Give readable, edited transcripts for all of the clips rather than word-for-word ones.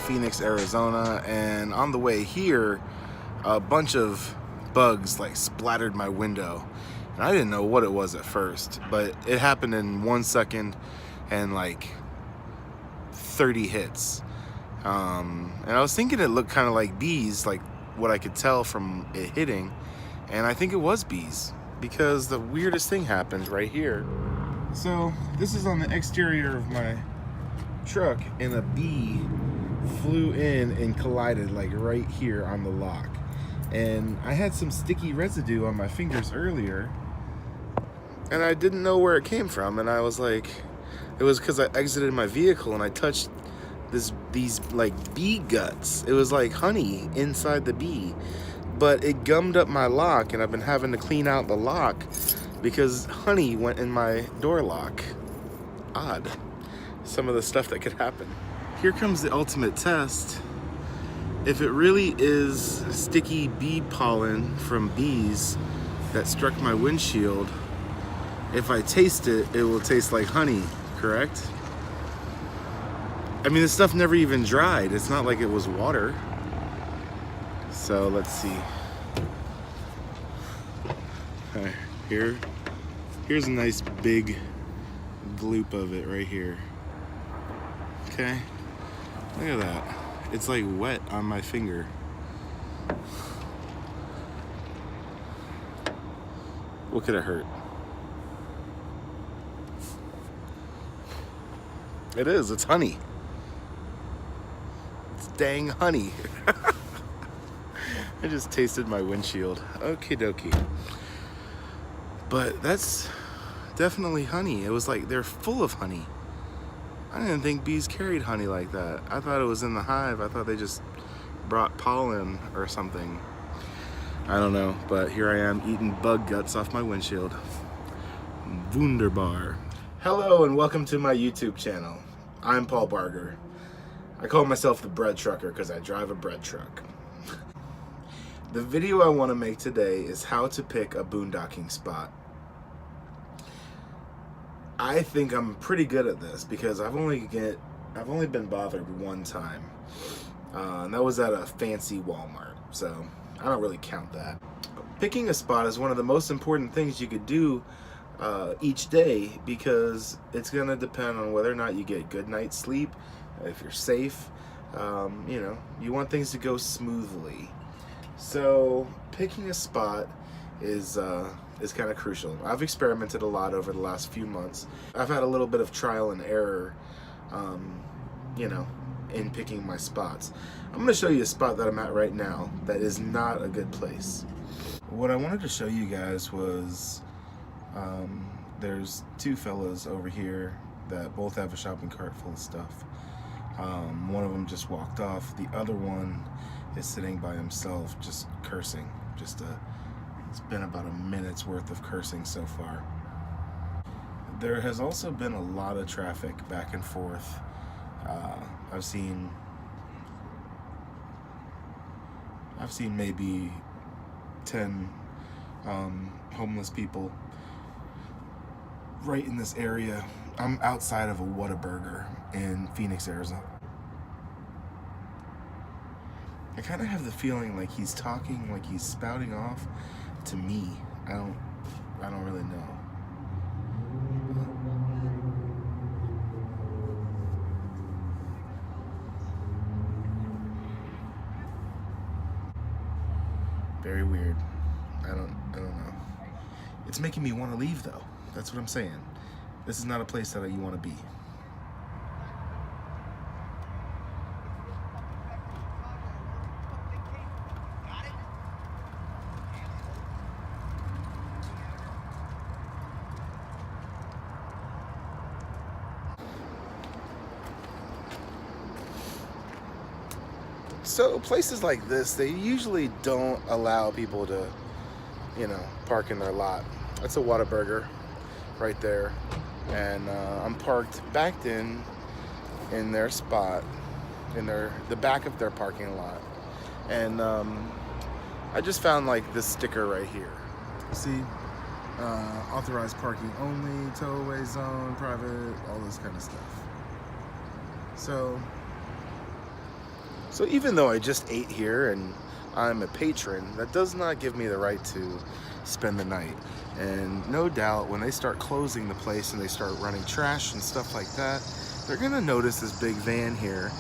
Phoenix, Arizona, and on the way here, a bunch of bugs like splattered my window. And I didn't know what it was at first, but it happened in 1 second and like 30 hits. And I was thinking it looked kind of like bees, like what I could tell from it hitting. And I think it was bees, because the weirdest thing happened right here. So this is on the exterior of my truck, and a bee flew in and collided like right here on the lock. And I had some sticky residue on my fingers earlier, and I didn't know where it came from. And I was like, it was because I exited my vehicle and I touched these like bee guts. It was like honey inside the bee, but it gummed up my lock, and I've been having to clean out the lock because honey went in my door lock. Odd. Some of the stuff that could happen. Here comes the ultimate test. If it really is sticky bee pollen from bees that struck my windshield, if I taste it, it will taste like honey, correct? I mean, this stuff never even dried. It's not like it was water. So let's see. All right, here's a nice big gloop of it right here. Okay, look at that. It's like wet on my finger. What could it hurt? It is, it's honey. It's dang honey. I just tasted my windshield. Okie dokie. But that's definitely honey. It was like they're full of honey. I didn't think bees carried honey like that. I thought it was in the hive. I thought they just brought pollen or something. I don't know, but here I am eating bug guts off my windshield. Wunderbar. Hello and welcome to my YouTube channel. I'm Paul Barger. I call myself the bread trucker because I drive a bread truck. The video I want to make today is how to pick a boondocking spot. I think I'm pretty good at this because I've only been bothered one time, and that was at a fancy Walmart, so I don't really count that. Picking a spot is one of the most important things you could do each day, because it's going to depend on whether or not you get good night's sleep, if you're safe. You know, you want things to go smoothly. So picking a spot is kind of crucial. I've experimented a lot over the last few months. I've had a little bit of trial and error, you know, in picking my spots. I'm going to show you a spot that I'm at right now that is not a good place. What I wanted to show you guys was there's two fellas over here that both have a shopping cart full of stuff. One of them just walked off. The other one is sitting by himself just cursing. It's been about a minute's worth of cursing so far. There has also been a lot of traffic back and forth. I've seen maybe 10 homeless people right in this area. I'm outside of a Whataburger in Phoenix, Arizona. I kind of have the feeling like he's talking, like he's spouting off to me. I don't really know. Very weird. I don't know. It's making me want to leave though. That's what I'm saying. This is not a place that you want to be. So places like this, they usually don't allow people to, you know, park in their lot. That's a Whataburger right there, and I'm backed in their spot, in the back of their parking lot, and I just found like this sticker right here. See, authorized parking only, tow-away zone, private, all this kind of stuff. So So even though I just ate here and I'm a patron, that does not give me the right to spend the night. And no doubt when they start closing the place and they start running trash and stuff like that, they're gonna notice this big van here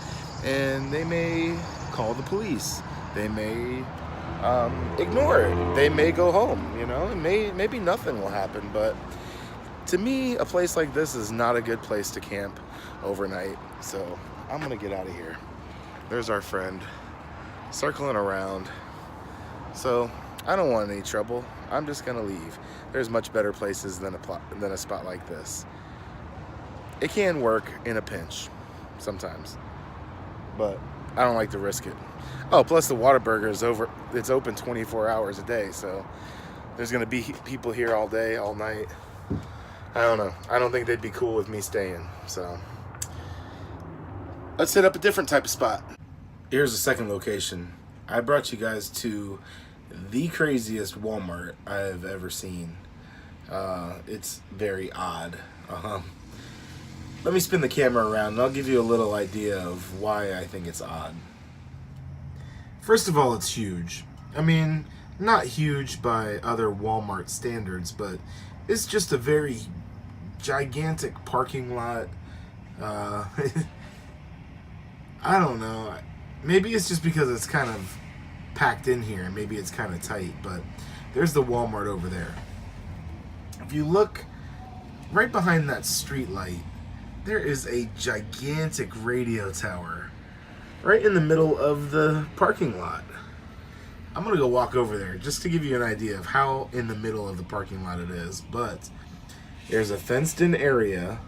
and they may call the police. They may ignore it. They may go home, you know, and maybe nothing will happen. But to me, a place like this is not a good place to camp overnight. So I'm gonna get out of here. There's our friend circling around. So I don't want any trouble. I'm just gonna leave. There's much better places than a spot like this. It can work in a pinch sometimes, but I don't like to risk it. Oh, plus the Whataburger is over. It's open 24 hours a day, so there's gonna be people here all day, all night. I don't know. I don't think they'd be cool with me staying. So let's hit up a different type of spot. Here's the second location. I brought you guys to the craziest Walmart I've ever seen. It's very odd. Let me spin the camera around and I'll give you a little idea of why I think it's odd. First of all, it's huge. I mean, not huge by other Walmart standards, but it's just a very gigantic parking lot. I don't know. Maybe it's just because it's kind of packed in here. Maybe it's kind of tight, but there's the Walmart over there. If you look right behind that street light, there is a gigantic radio tower right in the middle of the parking lot. I'm gonna go walk over there just to give you an idea of how in the middle of the parking lot it is. But there's a fenced in area.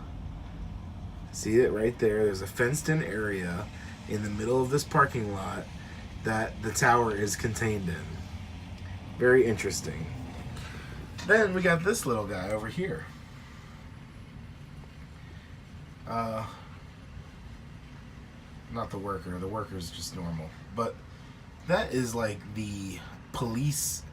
See it right there? There's a fenced in area in the middle of this parking lot that the tower is contained in. Very interesting. Then we got this little guy over here. Not the worker. The worker's just normal. But that is like the police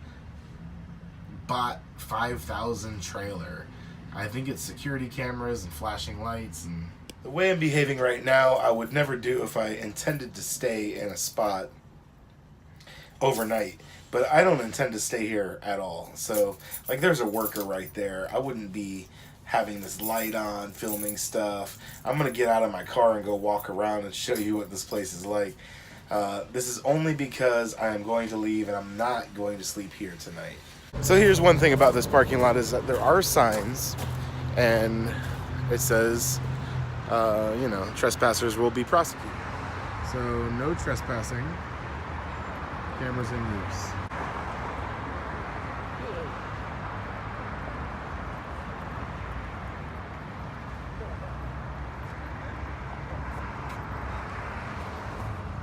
bought 5,000 trailer. I think it's security cameras and flashing lights. And the way I'm behaving right now, I would never do if I intended to stay in a spot overnight. But I don't intend to stay here at all. So, like, there's a worker right there. I wouldn't be having this light on, filming stuff. I'm going to get out of my car and go walk around and show you what this place is like. This is only because I am going to leave and I'm not going to sleep here tonight. So here's one thing about this parking lot is that there are signs and it says, you know, trespassers will be prosecuted. So no trespassing. Cameras in use.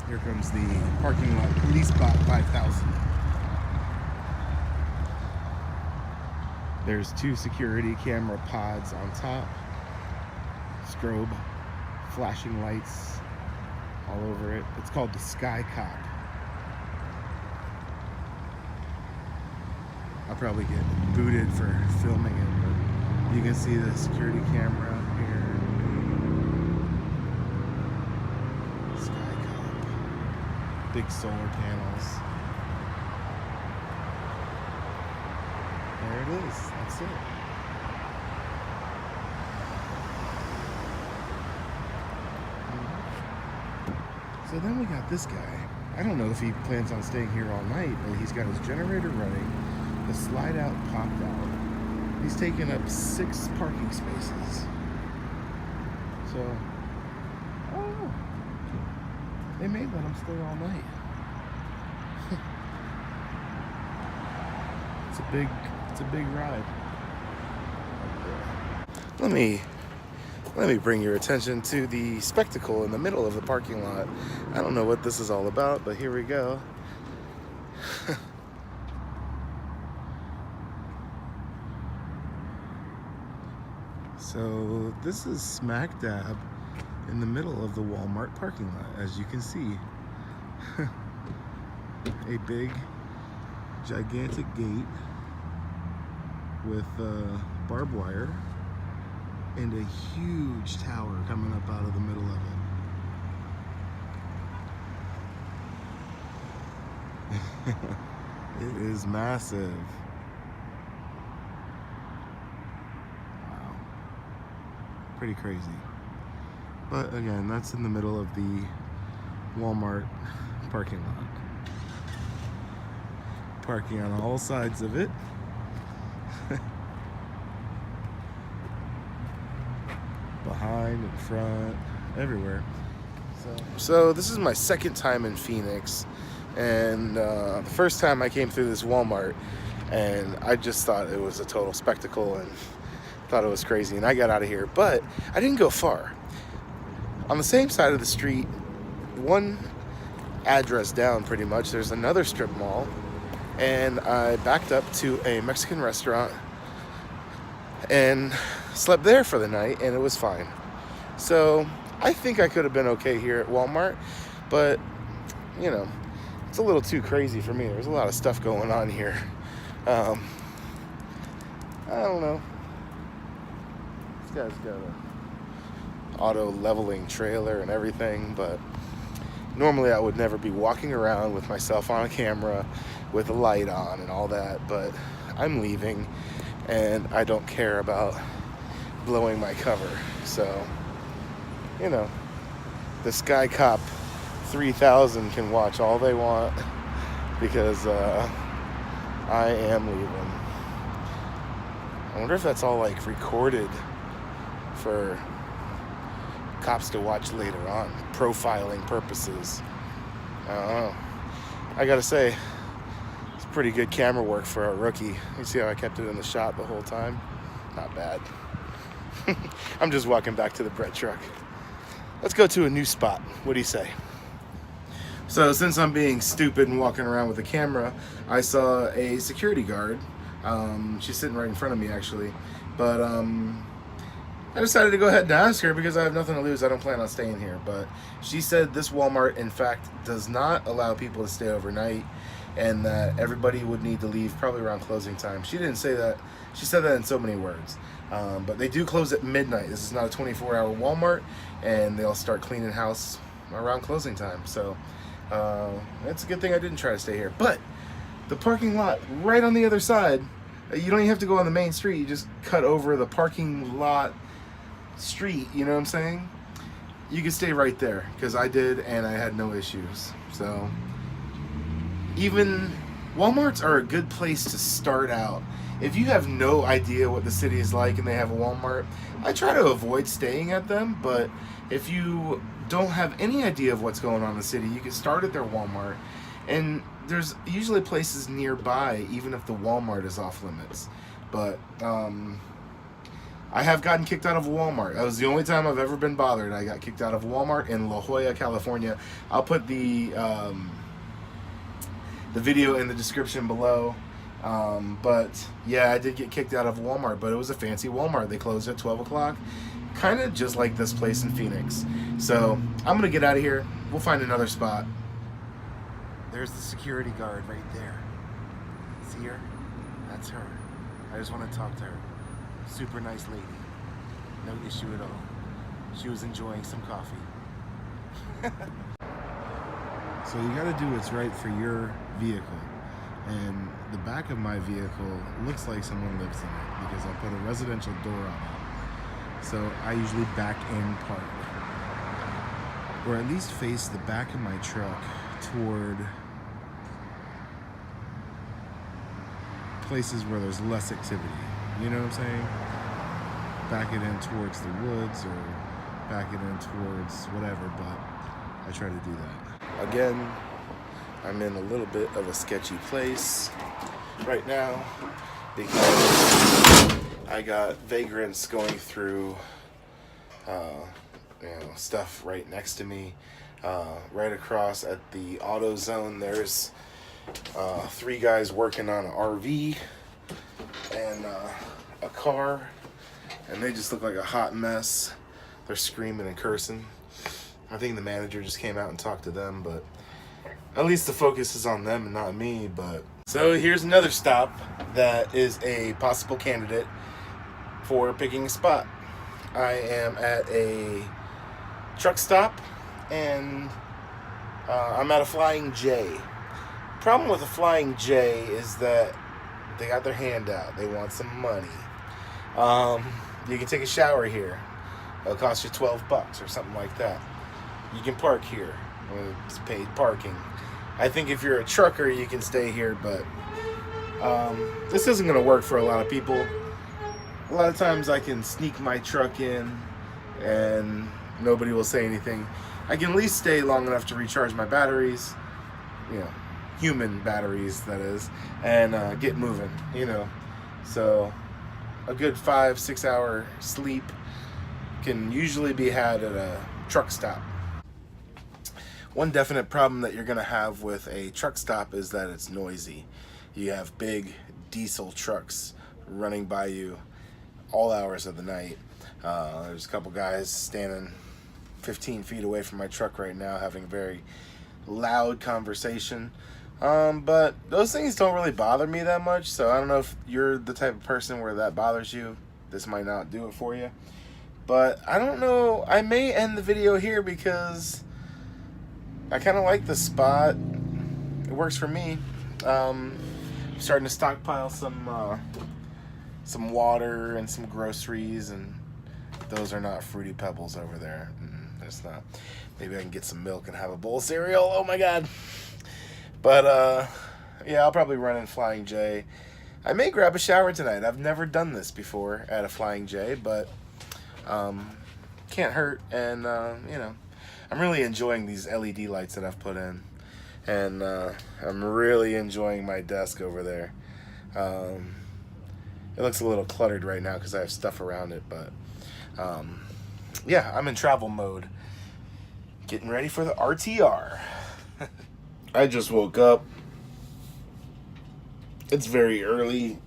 Here comes the parking lot police bot 5,000. There's 2 security camera pods on top. Strobe, flashing lights all over it. It's called the Sky Cop. I'll probably get booted for filming it, but you can see the security camera up here. Sky Cop. Big solar panels. There it is. That's it. So then we got this guy. I don't know if he plans on staying here all night, but he's got his generator running. The slide out popped out. He's taken up 6 parking spaces. So, oh, they may let him stay all night. It's a big ride. Let me bring your attention to the spectacle in the middle of the parking lot. I don't know what this is all about, but here we go. So this is smack dab in the middle of the Walmart parking lot, as you can see. A big, gigantic gate with barbed wire and a huge tower coming up out of the middle of it. It is massive. Wow. Pretty crazy. But again, that's in the middle of the Walmart parking lot. Parking on all sides of it. Behind, in front, everywhere. So this is my second time in Phoenix, and the first time I came through this Walmart, and I just thought it was a total spectacle and thought it was crazy, and I got out of here. But I didn't go far. On the same side of the street, one address down pretty much, there's another strip mall, and I backed up to a Mexican restaurant and slept there for the night, and it was fine. So I think I could have been okay here at Walmart, but you know, it's a little too crazy for me. There's a lot of stuff going on here. I don't know. This guy's got a auto leveling trailer and everything, but normally I would never be walking around with myself on a camera with a light on and all that, but I'm leaving and I don't care about blowing my cover. So, you know, the Sky Cop 3000 can watch all they want because I am leaving. I wonder if that's all like recorded for cops to watch later on, profiling purposes. I don't know. I gotta say, it's pretty good camera work for a rookie. You see how I kept it in the shot the whole time? Not bad. I'm just walking back to the bread truck. Let's go to a new spot. What do you say? So since I'm being stupid and walking around with a camera, I saw a security guard. She's sitting right in front of me actually. But I decided to go ahead and ask her because I have nothing to lose. I don't plan on staying here. But she said this Walmart, in fact, does not allow people to stay overnight and that everybody would need to leave probably around closing time. She didn't say that. She said that in so many words. But they do close at midnight. This is not a 24-hour Walmart, and they'll start cleaning house around closing time. So it's a good thing I didn't try to stay here. But the parking lot right on the other side, you don't even have to go on the main street. You just cut over the parking lot street, you know what I'm saying? You can stay right there because I did, and I had no issues. So even Walmarts are a good place to start out. If you have no idea what the city is like and they have a Walmart, I try to avoid staying at them. But if you don't have any idea of what's going on in the city, you can start at their Walmart. And there's usually places nearby, even if the Walmart is off limits. But I have gotten kicked out of a Walmart. That was the only time I've ever been bothered. I got kicked out of a Walmart in La Jolla, California. I'll put the video in the description below. But yeah, I did get kicked out of Walmart, but it was a fancy Walmart. They closed at 12 o'clock, kind of just like this place in Phoenix. So I'm going to get out of here. We'll find another spot. There's the security guard right there. See her? That's her. I just want to talk to her. Super nice lady. No issue at all. She was enjoying some coffee. So you got to do what's right for your vehicle. And the back of my vehicle looks like someone lives in it because I put a residential door on it. So I usually back in park, or at least face the back of my truck toward places where there's less activity. You know what I'm saying? Back it in towards the woods or back it in towards whatever, but I try to do that. Again, I'm in a little bit of a sketchy place right now because I got vagrants going through stuff right next to me. Right across at the auto zone, there's 3 guys working on an RV and a car, and they just look like a hot mess. They're screaming and cursing. I think the manager just came out and talked to them, but at least the focus is on them and not me. But so here's another stop that is a possible candidate for picking a spot. I am at a truck stop, and I'm at a Flying J. Problem with a Flying J is that they got their hand out. They want some money. You can take a shower here. It'll cost you $12 or something like that. You can park here. It's paid parking. I think if you're a trucker, you can stay here, but this isn't going to work for a lot of people. A lot of times I can sneak my truck in and nobody will say anything. I can at least stay long enough to recharge my batteries, human batteries, that is, and get moving, So a good 5-6 hour sleep can usually be had at a truck stop. One definite problem that you're going to have with a truck stop is that it's noisy. You have big diesel trucks running by you all hours of the night. There's a couple guys standing 15 feet away from my truck right now having a very loud conversation. But those things don't really bother me that much, so I don't know if you're the type of person where that bothers you. This might not do it for you. But I don't know. I may end the video here because I kind of like the spot. It works for me. I'm starting to stockpile some water and some groceries, and those are not Fruity Pebbles over there. There's not. Maybe I can get some milk and have a bowl of cereal. Oh my god. But yeah, I'll probably run in Flying J. I may grab a shower tonight. I've never done this before at a Flying J, but can't hurt. And I'm really enjoying these LED lights that I've put in, and I'm really enjoying my desk over there. It looks a little cluttered right now because I have stuff around it, but yeah, I'm in travel mode, getting ready for the RTR. I just woke up. It's very early.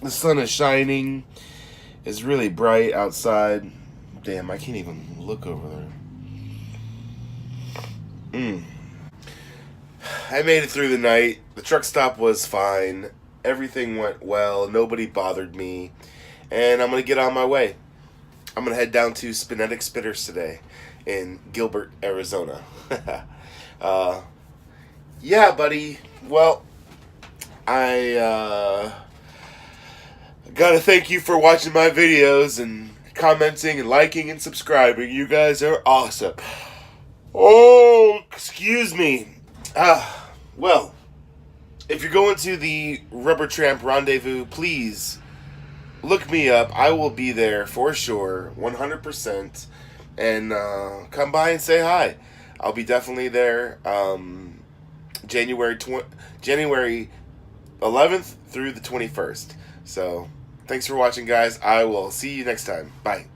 The sun is shining. It's really bright outside. Damn, I can't even look over there. I made it through the night. The truck stop was fine. Everything went well. Nobody bothered me. And I'm going to get on my way. I'm going to head down to Spinetic Spitters today in Gilbert, Arizona. Yeah, buddy. Well, I gotta thank you for watching my videos and commenting and liking and subscribing. You guys are awesome. Oh, excuse me. Well, if you're going to the Rubber Tramp Rendezvous, please look me up. I will be there for sure, 100%. And come by and say hi. I'll be definitely there January 11th through the 21st. So, thanks for watching, guys. I will see you next time. Bye.